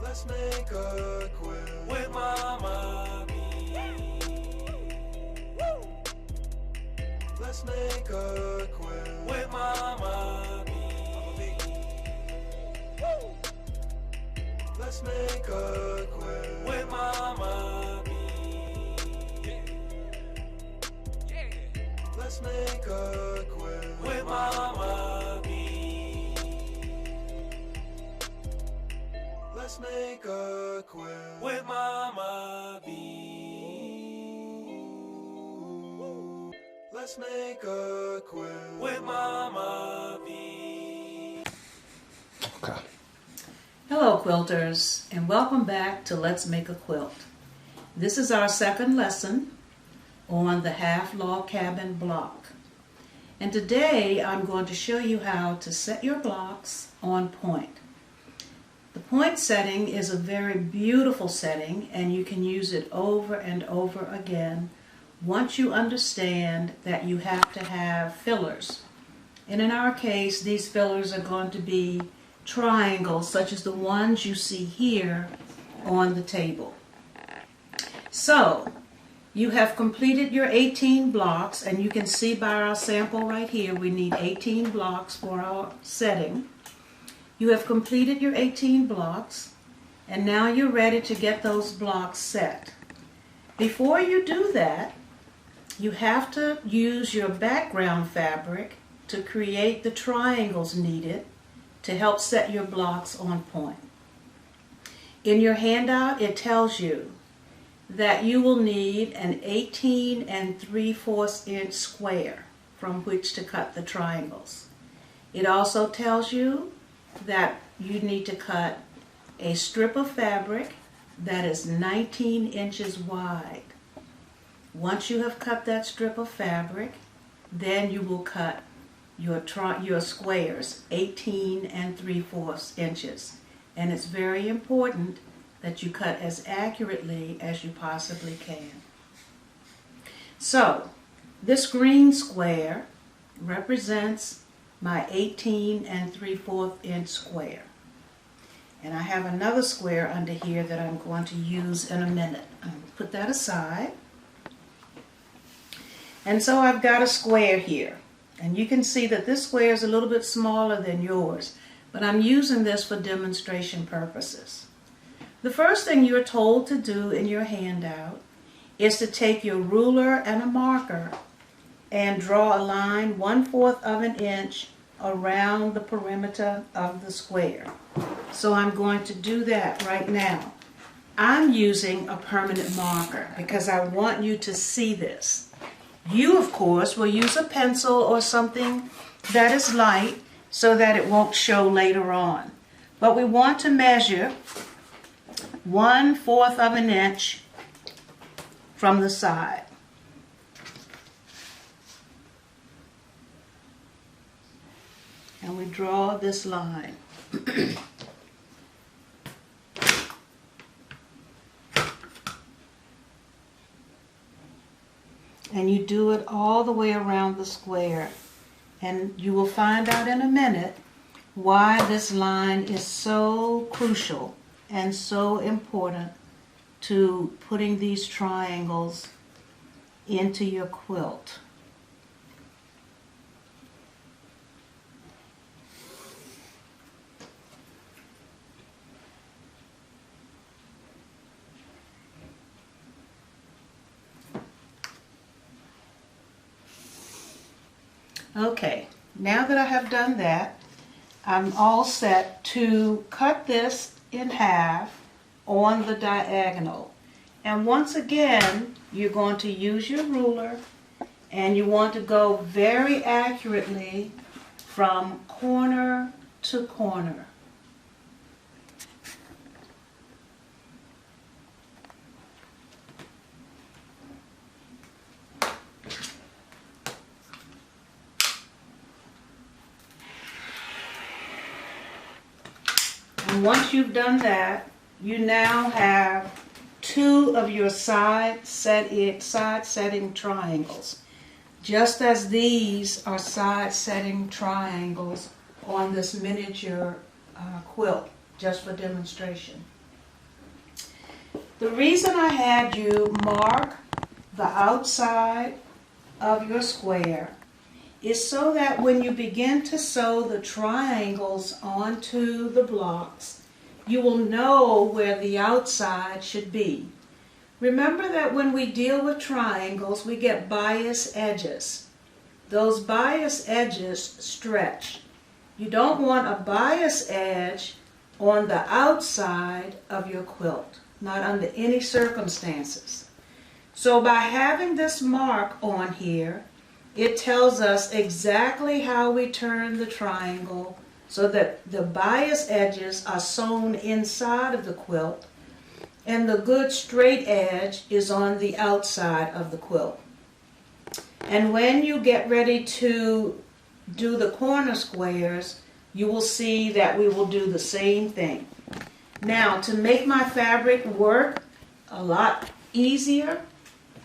Let's make a quilt with Mama B. Let's make a quilt with Mama B. Let's make a quilt with Mama B. Let's make a quilt with Mama B. Let's make a quilt with Mama B. Let's make a quilt with Mama B. Okay. Hello quilters, and welcome back to Let's Make a Quilt. This is our second lesson on the half log cabin block. And today I'm going to show you how to set your blocks on point. The point setting is a very beautiful setting, and you can use it over and over again once you understand that you have to have fillers. And in our case, these fillers are going to be triangles such as the ones you see here on the table. So you have completed your 18 blocks, and you can see by our sample right here we need 18 blocks for our setting. You have completed your 18 blocks, and now you're ready to get those blocks set. Before you do that, you have to use your background fabric to create the triangles needed to help set your blocks on point. In your handout, it tells you that you will need an 18 3/4 inch square from which to cut the triangles. It also tells you that you need to cut a strip of fabric that is 19 inches wide. Once you have cut that strip of fabric, then you will cut your squares 18 3/4 inches. And it's very important that you cut as accurately as you possibly can. So this green square represents my 18 3/4 inch square. And I have another square under here that I'm going to use in a minute. I'm going to put that aside. And so I've got a square here. And you can see that this square is a little bit smaller than yours, but I'm using this for demonstration purposes. The first thing you're told to do in your handout is to take your ruler and a marker and draw a line 1/4 of an inch around the perimeter of the square. So I'm going to do that right now. I'm using a permanent marker because I want you to see this. You, of course, will use a pencil or something that is light so that it won't show later on. But we want to measure 1/4 of an inch from the side. And we draw this line. And you do it all the way around the square. And you will find out in a minute why this line is so crucial and so important to putting these triangles into your quilt. Okay, now that I have done that, I'm all set to cut this in half on the diagonal. And once again, you're going to use your ruler, and you want to go very accurately from corner to corner. And once you've done that, you now have two of your side setting triangles. Just as these are side setting triangles on this miniature quilt, just for demonstration. The reason I had you mark the outside of your square is so that when you begin to sew the triangles onto the blocks, you will know where the outside should be. Remember that when we deal with triangles, we get bias edges. Those bias edges stretch. You don't want a bias edge on the outside of your quilt, not under any circumstances. So by having this mark on here, it tells us exactly how we turn the triangle so that the bias edges are sewn inside of the quilt and the good straight edge is on the outside of the quilt. And when you get ready to do the corner squares, you will see that we will do the same thing. Now, to make my fabric work a lot easier,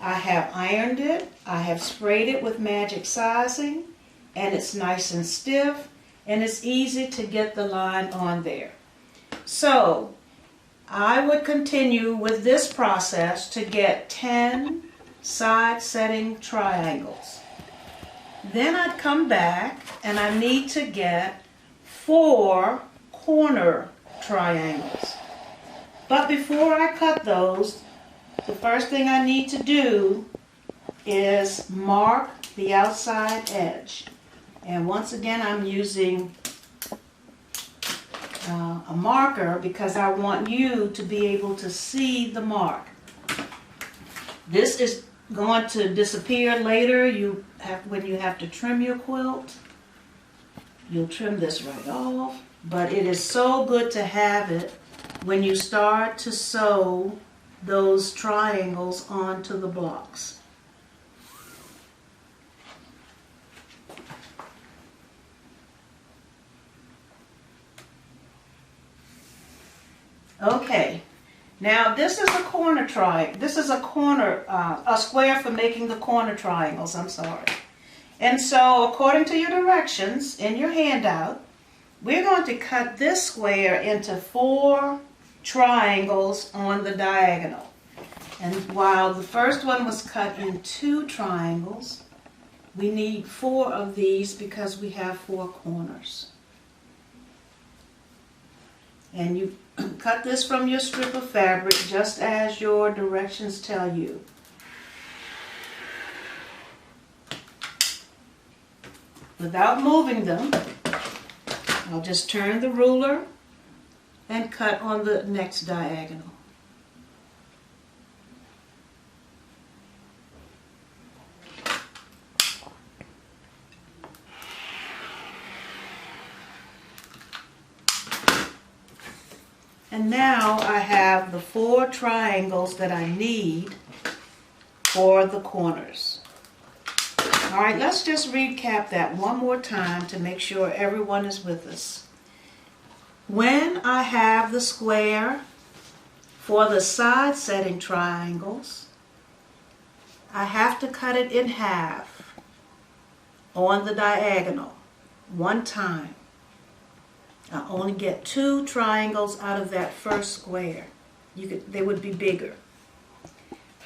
I have ironed it, I have sprayed it with magic sizing, and it's nice and stiff, and it's easy to get the line on there. So, I would continue with this process to get 10 side setting triangles. Then I'd come back and I need to get 4 corner triangles. But before I cut those, the first thing I need to do is mark the outside edge. And once again, I'm using a marker because I want you to be able to see the mark. This is going to disappear later. When you have to trim your quilt, you'll trim this right off. But it is so good to have it when you start to sew those triangles onto the blocks. Okay, now this is a corner triangle. This is a square for making the corner triangles, I'm sorry. And so according to your directions in your handout, we're going to cut this square into 4 triangles on the diagonal. And while the first one was cut in 2 triangles, we need 4 of these because we have 4 corners. And you cut this from your strip of fabric just as your directions tell you. Without moving them, I'll just turn the ruler and cut on the next diagonal. And now I have the 4 triangles that I need for the corners. All right, let's just recap that one more time to make sure everyone is with us. When I have the square for the side setting triangles, I have to cut it in half on the diagonal 1 time. I only get 2 triangles out of that first square. They would be bigger.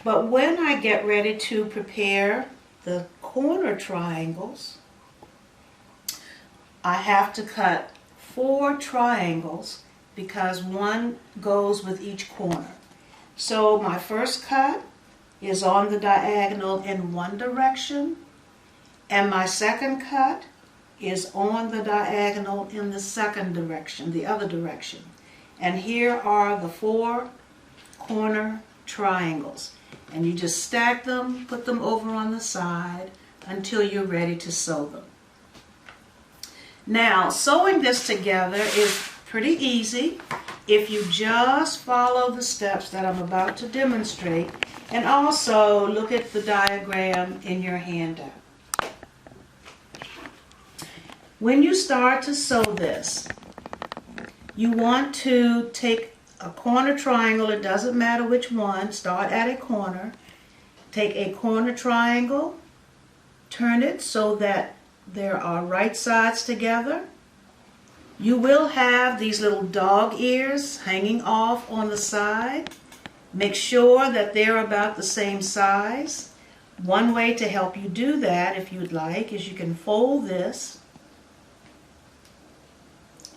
But when I get ready to prepare the corner triangles, I have to cut 4 triangles because 1 goes with each corner. So my first cut is on the diagonal in one direction, and my second cut is on the diagonal in the second direction, the other direction. And here are the 4 corner triangles. And you just stack them, put them over on the side until you're ready to sew them. Now, sewing this together is pretty easy if you just follow the steps that I'm about to demonstrate, and also look at the diagram in your handout. When you start to sew this, you want to take a corner triangle, it doesn't matter which one, start at a corner, take a corner triangle, turn it so that there are right sides together. You will have these little dog ears hanging off on the side. Make sure that they're about the same size. One way to help you do that, if you'd like, is you can fold this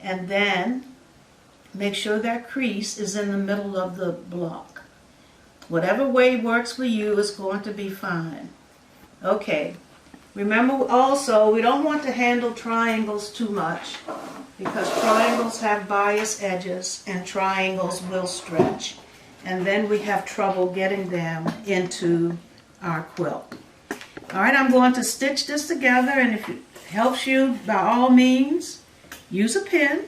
and then make sure that crease is in the middle of the block. Whatever way works for you is going to be fine. Okay, remember also we don't want to handle triangles too much because triangles have bias edges and triangles will stretch, and then we have trouble getting them into our quilt. Alright, I'm going to stitch this together, and if it helps you, by all means, use a pin,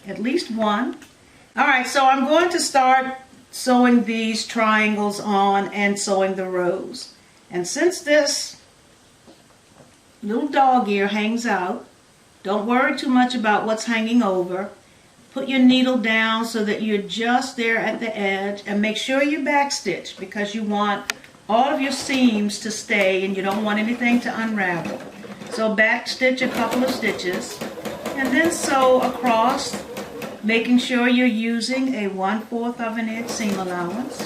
at least one. Alright, so I'm going to start sewing these triangles on and sewing the rows. And since this little dog ear hangs out, don't worry too much about what's hanging over. Put your needle down so that you're just there at the edge, and make sure you backstitch because you want all of your seams to stay and you don't want anything to unravel. So backstitch a couple of stitches and then sew across, making sure you're using a 1/4 of an inch seam allowance.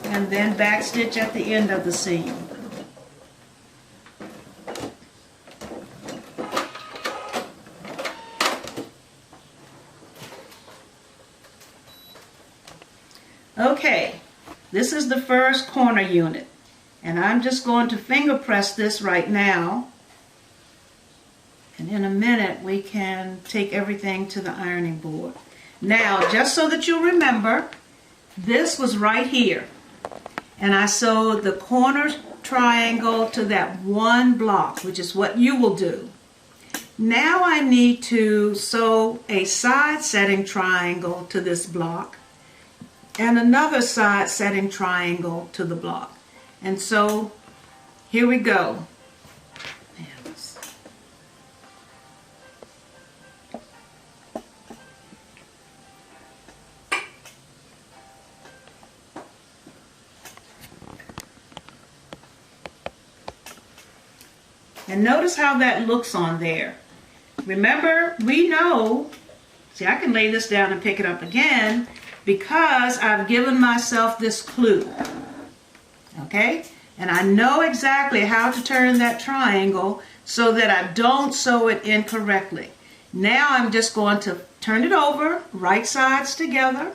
And then backstitch at the end of the seam. Okay, this is the first corner unit, and I'm just going to finger press this right now, and in a minute we can take everything to the ironing board. Now, just so that you remember, this was right here, and I sewed the corner triangle to that one block, which is what you will do. Now I need to sew a side setting triangle to this block and another side setting triangle to the block. And so here we go. And notice how that looks on there. Remember, we know, see, I can lay this down and pick it up again because I've given myself this clue. Okay? And I know exactly how to turn that triangle so that I don't sew it incorrectly. Now I'm just going to turn it over, right sides together.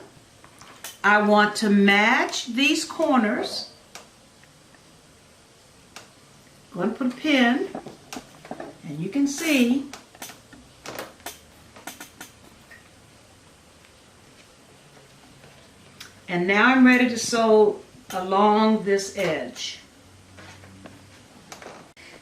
I want to match these corners. Going to put a pin, and you can see and now I'm ready to sew along this edge.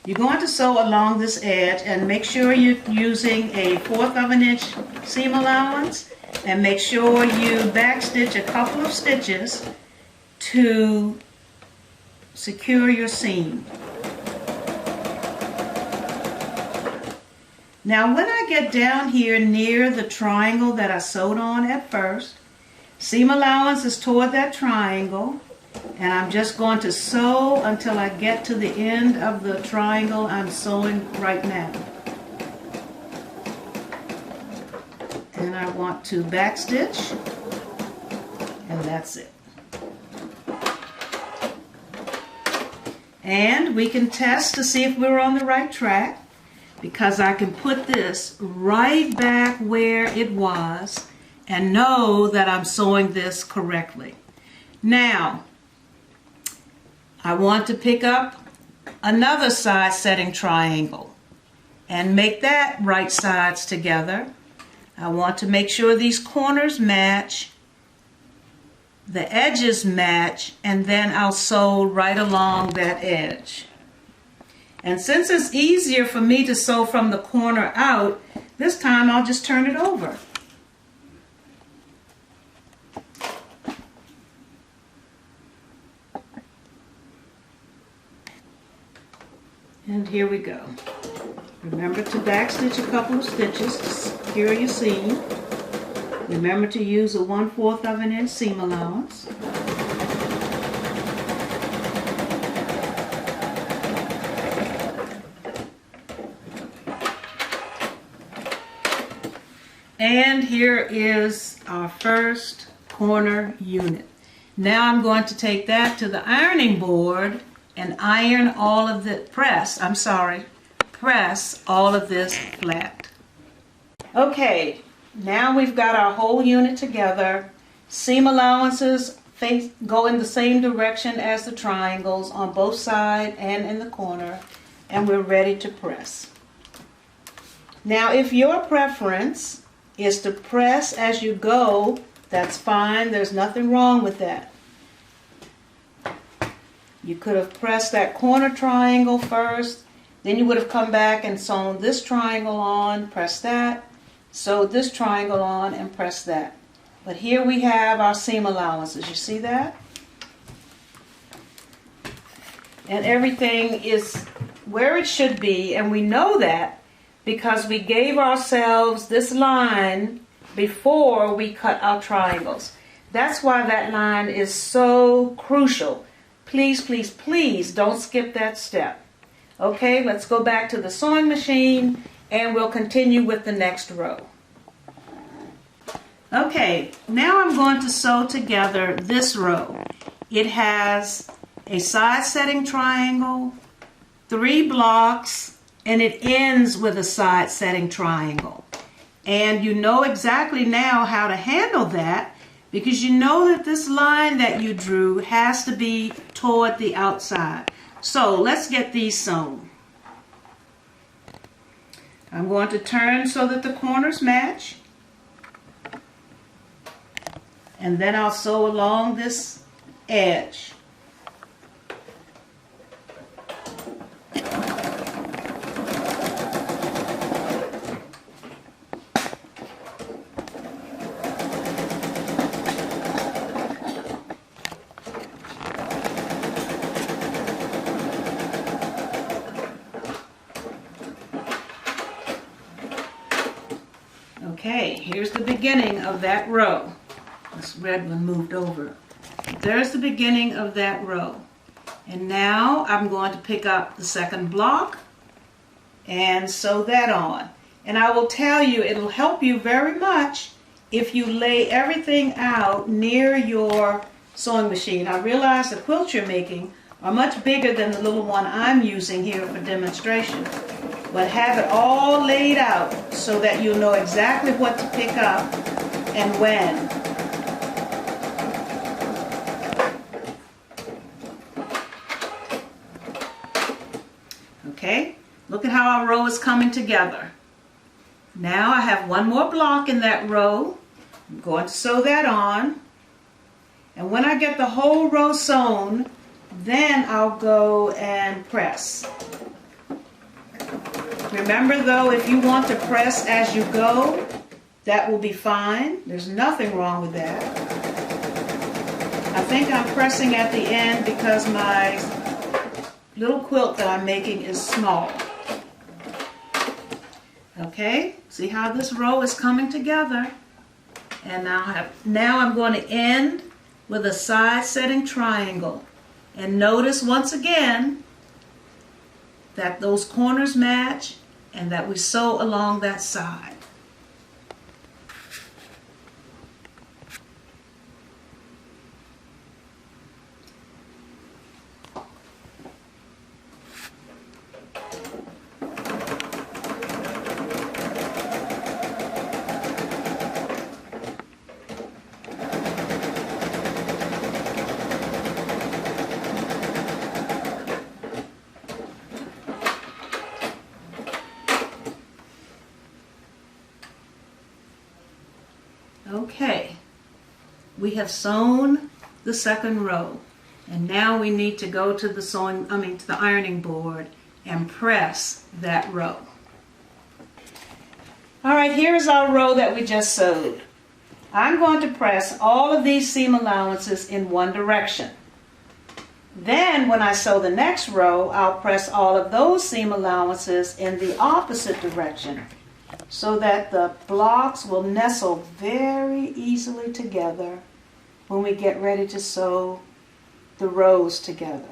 You're going to sew along this edge and make sure you're using a 1/4 of an inch seam allowance, and make sure you backstitch a couple of stitches to secure your seam. Now when I get down here near the triangle that I sewed on at first, seam allowance is toward that triangle, and I'm just going to sew until I get to the end of the triangle I'm sewing right now. And I want to backstitch, and that's it. And we can test to see if we're on the right track, because I can put this right back where it was and know that I'm sewing this correctly. Now, I want to pick up another side setting triangle and make that right sides together. I want to make sure these corners match, the edges match, and then I'll sew right along that edge. And since it's easier for me to sew from the corner out, this time I'll just turn it over. And here we go. Remember to backstitch a couple of stitches to secure your seam. Remember to use a 1/4 of an inch seam allowance. And here is our first corner unit. Now I'm going to take that to the ironing board and iron all of the, press all of this flat. Okay, now we've got our whole unit together. Seam allowances go in the same direction as the triangles on both sides and in the corner, and we're ready to press. Now if your preference is to press as you go, that's fine. There's nothing wrong with that. You could have pressed that corner triangle first, then you would have come back and sewn this triangle on, press that, sewed this triangle on, and press that. But here we have our seam allowances. You see that? And everything is where it should be, and we know that because we gave ourselves this line before we cut our triangles. That's why that line is so crucial. Please, please, please don't skip that step. Okay, let's go back to the sewing machine and we'll continue with the next row. Okay, now I'm going to sew together this row. It has a side setting triangle, 3 blocks, and it ends with a side setting triangle. And you know exactly now how to handle that because you know that this line that you drew has to be toward the outside. So let's get these sewn. I'm going to turn so that the corners match. And then I'll sew along this edge. Okay, here's the beginning of that row. This red one moved over. There's the beginning of that row. And now I'm going to pick up the second block and sew that on. And I will tell you, it'll help you very much if you lay everything out near your sewing machine. I realize the quilts you're making are much bigger than the little one I'm using here for demonstration. But have it all laid out so that you'll know exactly what to pick up and when. Okay, look at how our row is coming together. Now I have one more block in that row. I'm going to sew that on. And when I get the whole row sewn, then I'll go and press. Remember though, if you want to press as you go, that will be fine. There's nothing wrong with that. I think I'm pressing at the end because my little quilt that I'm making is small. Okay, see how this row is coming together? And now I'm going to end with a side setting triangle. And notice once again that those corners match and that we sew along that side. Okay, we have sewn the second row, and now we need to go to the ironing board and press that row. All right, here's our row that we just sewed. I'm going to press all of these seam allowances in one direction. Then when I sew the next row, I'll press all of those seam allowances in the opposite direction, so that the blocks will nestle very easily together when we get ready to sew the rows together.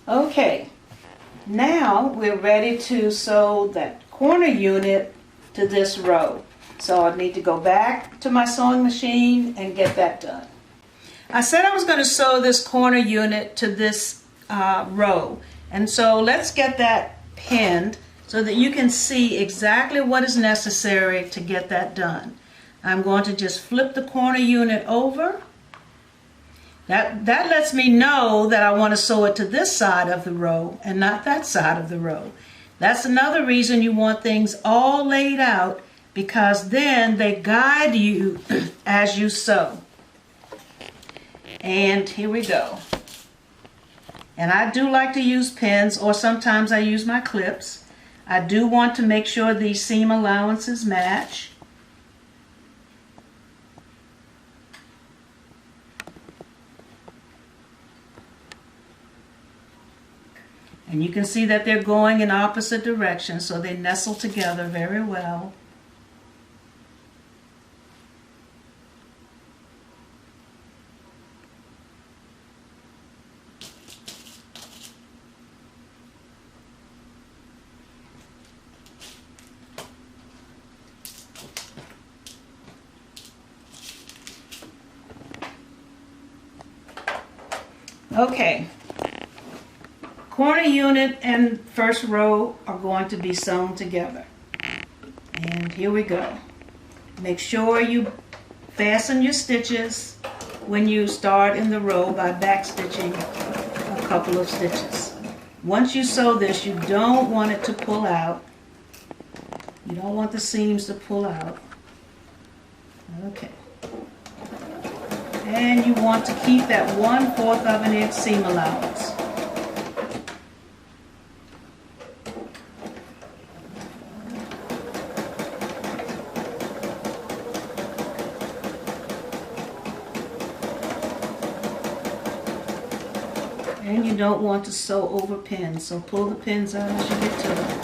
Okay, now we're ready to sew that corner unit to this row. So I need to go back to my sewing machine and get that done. I said I was going to sew this corner unit to this row. And so let's get that pinned so that you can see exactly what is necessary to get that done. I'm going to just flip the corner unit over. That lets me know that I want to sew it to this side of the row and not that side of the row. That's another reason you want things all laid out, because then they guide you as you sew. And here we go. And I do like to use pins, or sometimes I use my clips. I do want to make sure these seam allowances match. And you can see that they're going in opposite directions, so they nestle together very well. Okay. Corner unit and first row are going to be sewn together. And here we go. Make sure you fasten your stitches when you start in the row by back stitching a couple of stitches. Once you sew this, you don't want it to pull out. You don't want the seams to pull out. Okay. And you want to keep that 1/4 of an inch seam allowance. And you don't want to sew over pins, so pull the pins out as you get to them.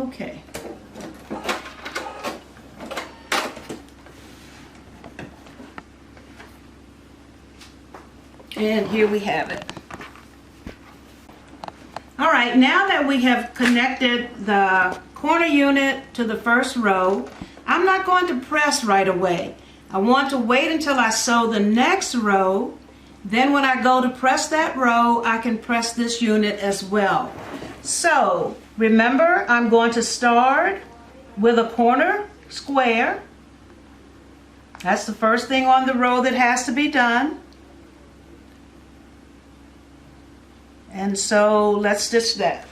Okay. And here we have it. All right, now that we have connected the corner unit to the first row, I'm not going to press right away. I want to wait until I sew the next row. Then when I go to press that row, I can press this unit as well. So remember, I'm going to start with a corner square. That's the first thing on the row that has to be done. And so let's stitch that.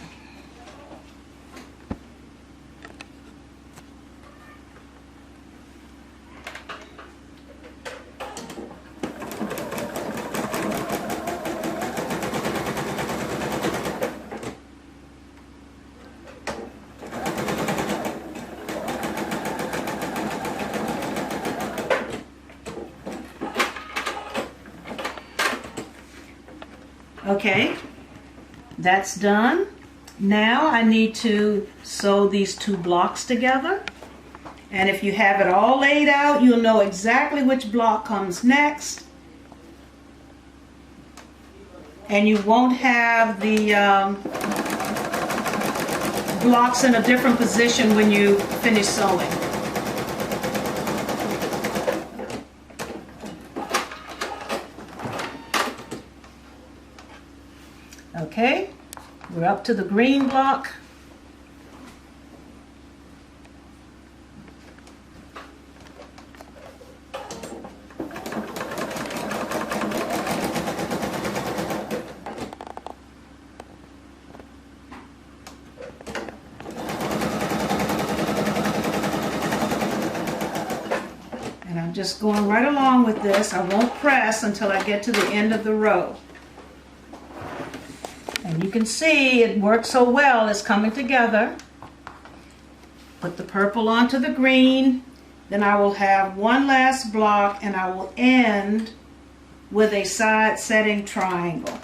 Okay. That's done. Now I need to sew these two blocks together. And if you have it all laid out, you'll know exactly which block comes next. And you won't have the blocks in a different position when you finish sewing. Okay, we're up to the green block. And I'm just going right along with this. I won't press until I get to the end of the row. And you can see it works so well, it's coming together. Put the purple onto the green, then I will have one last block and I will end with a side setting triangle.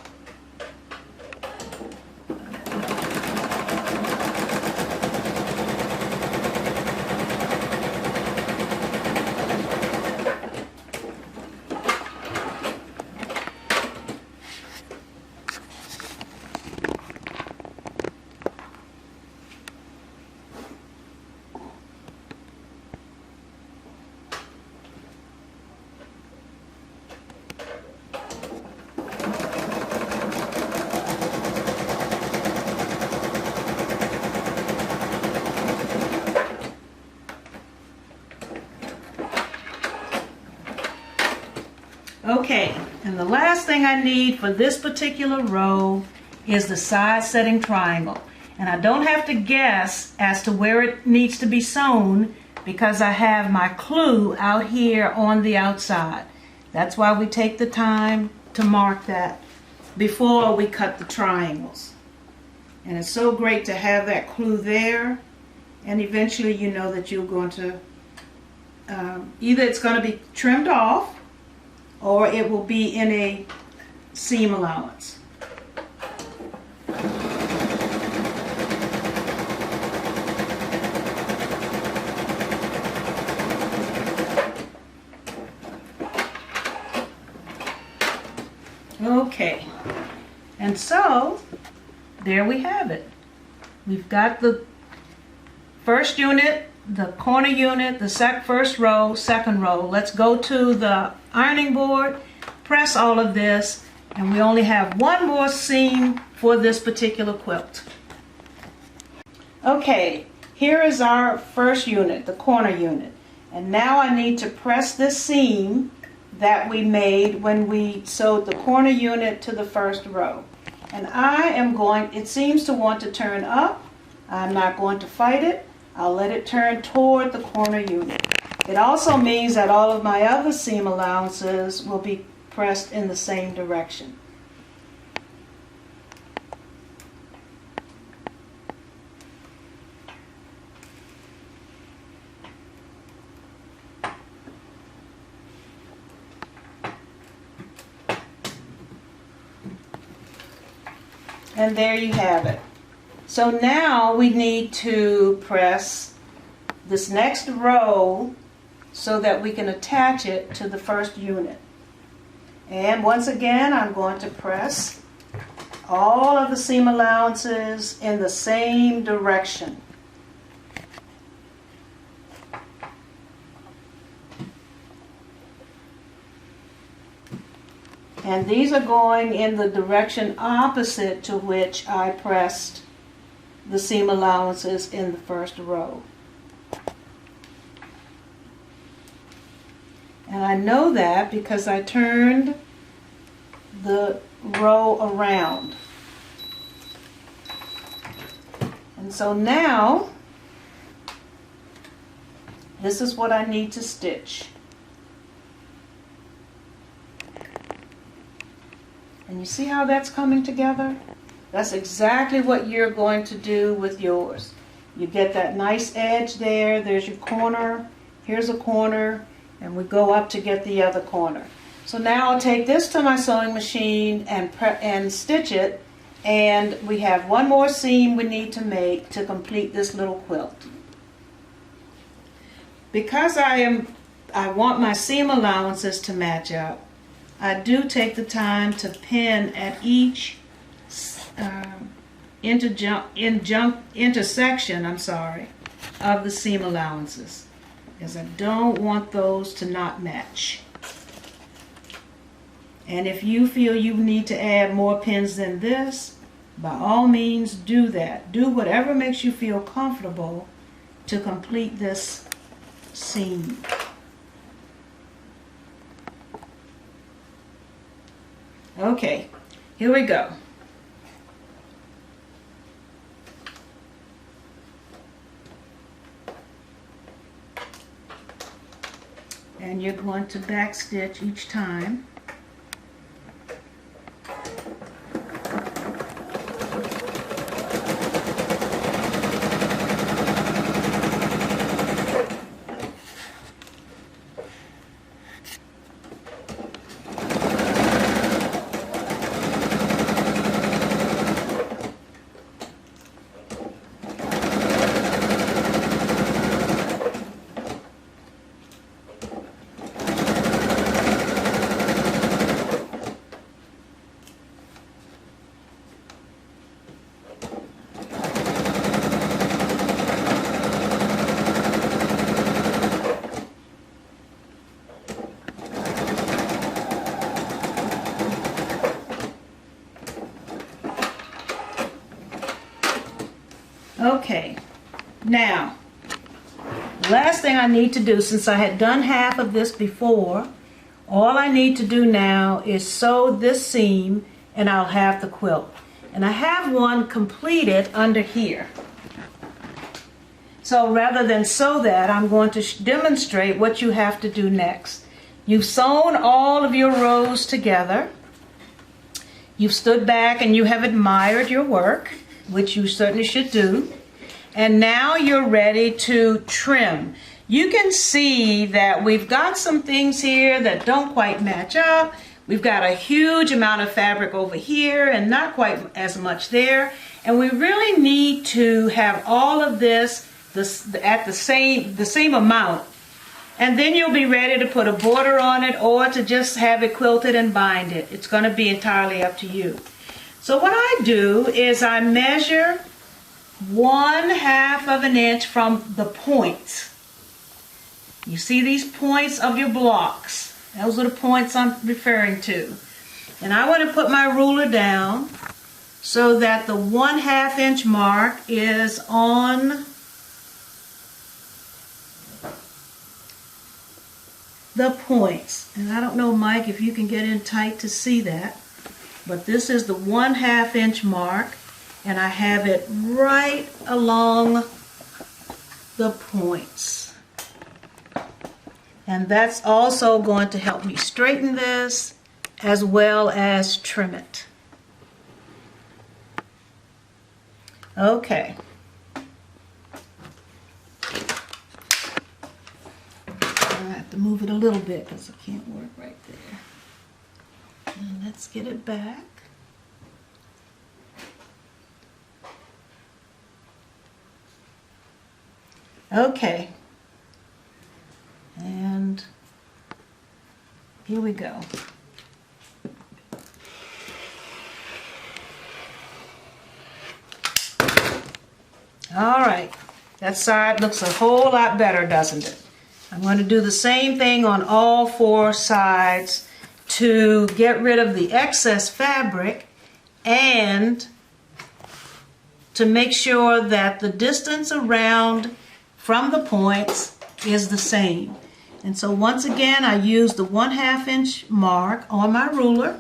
Okay, and the last thing I need for this particular row is the side setting triangle. And I don't have to guess as to where it needs to be sewn because I have my clue out here on the outside. That's why we take the time to mark that before we cut the triangles. And it's so great to have that clue there, and eventually you know that you're going to, either it's going to be trimmed off or it will be in a seam allowance. Okay, and so there we have it. We've got the first unit, the corner unit, the first row, second row. Let's go to the ironing board, press all of this, and we only have one more seam for this particular quilt. Okay, here is our first unit, the corner unit. And now I need to press this seam that we made when we sewed the corner unit to the first row. And I am going, it seems to want to turn up. I'm not going to fight it. I'll let it turn toward the corner unit. It also means that all of my other seam allowances will be pressed in the same direction. And there you have it. So now we need to press this next row so that we can attach it to the first unit. And once again, I'm going to press all of the seam allowances in the same direction. And these are going in the direction opposite to which I pressed the seam allowances in the first row. And I know that because I turned the row around. And so now, this is what I need to stitch. And you see how that's coming together? That's exactly what you're going to do with yours. You get that nice edge there, there's your corner, here's a corner, and we go up to get the other corner. So now I'll take this to my sewing machine and stitch it, and we have one more seam we need to make to complete this little quilt. Because I want my seam allowances to match up, I do take the time to pin at each intersection of the seam allowances, because I don't want those to not match. And if you feel you need to add more pins than this, by all means do that. Do whatever makes you feel comfortable to complete this seam. Okay, here we go. And you're going to back stitch each time. Okay, now, last thing I need to do, since I had done half of this before All I need to do now is sew this seam and I'll have the quilt. And I have one completed under here. So rather than sew that, I'm going to demonstrate what you have to do next. You've sewn all of your rows together. You've stood back and you have admired your work, which you certainly should do. And now you're ready to trim. You can see that we've got some things here that don't quite match up. We've got a huge amount of fabric over here and not quite as much there. And we really need to have all of this at the same amount. And then you'll be ready to put a border on it or to just have it quilted and bind it. It's going to be entirely up to you. So what I do is I measure 1/2 of an inch from the points. You see these points of your blocks. Those are the points I'm referring to. And I want to put my ruler down so that the 1/2 inch mark is on the points. And I don't know, Mike, if you can get in tight to see that, but this is the 1/2 inch mark, and I have it right along the points. And that's also going to help me straighten this as well as trim it. Okay. I have to move it a little bit because I can't work right there. And let's get it back. Okay. And here we go. All right. That side looks a whole lot better, doesn't it? I'm going to do the same thing on all 4 sides to get rid of the excess fabric and to make sure that the distance around from the points is the same. And so once again, I use the 1/2 inch mark on my ruler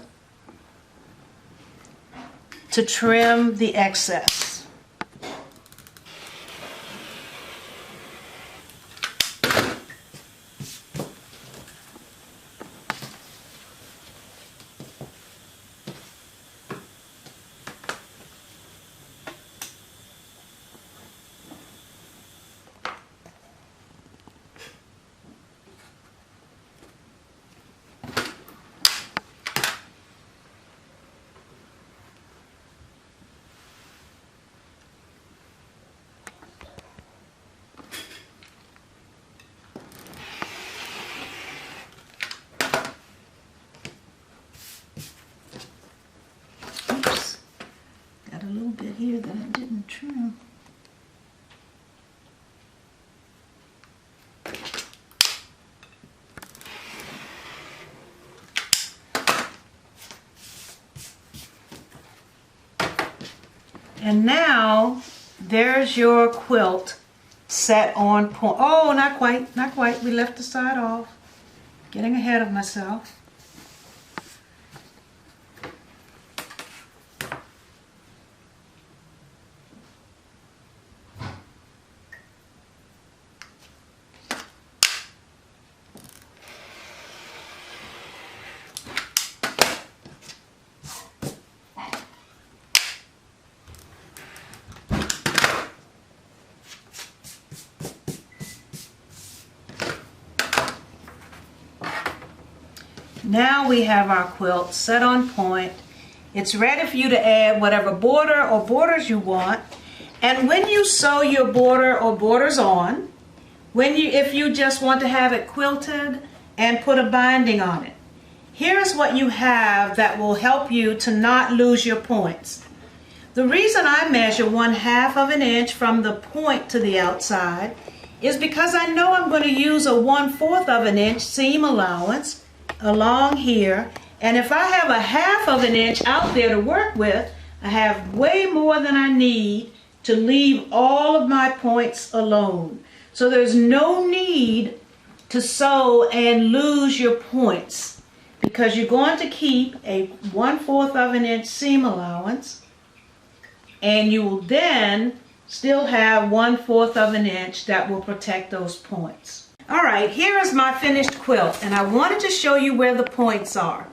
to trim the excess. Bit here that I didn't trim. And now there's your quilt set on point. Oh, not quite, not quite. We left the side off. Getting ahead of myself. Now we have our quilt set on point. It's ready for you to add whatever border or borders you want. And when you sew your border or borders on, if you just want to have it quilted and put a binding on it, here's what you have that will help you to not lose your points. The reason I measure 1/2 of an inch from the point to the outside is because I know I'm going to use a 1/4 of an inch seam allowance along here, and if I have a 1/2 of an inch out there to work with, I have way more than I need to leave all of my points alone. So there's no need to sew and lose your points. because you're going to keep a 1/4 of an inch seam allowance, and you will then still have 1/4 of an inch that will protect those points. Alright, here is my finished quilt, and I wanted to show you where the points are.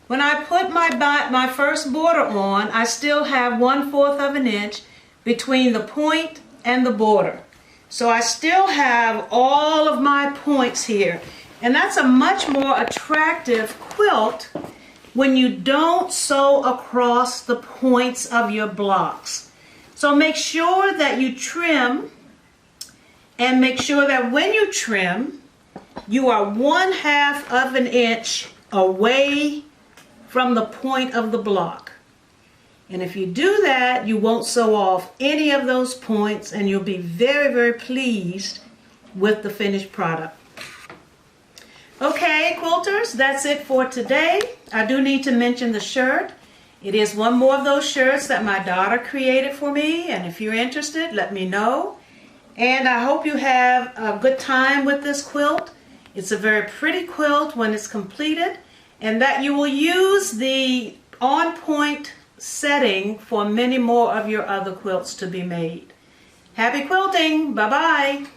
When I put my first border on, I still have 1/4 of an inch between the point and the border. So I still have all of my points here. And that's a much more attractive quilt when you don't sew across the points of your blocks. So make sure that you trim, and make sure that when you trim, you are 1/2 of an inch away from the point of the block. And if you do that, you won't sew off any of those points, and you'll be very, very pleased with the finished product. Okay, quilters, that's it for today. I do need to mention the shirt. It is one more of those shirts that my daughter created for me, and if you're interested, let me know. And I hope you have a good time with this quilt. It's a very pretty quilt when it's completed, and that you will use the on-point setting for many more of your other quilts to be made. Happy quilting! Bye-bye!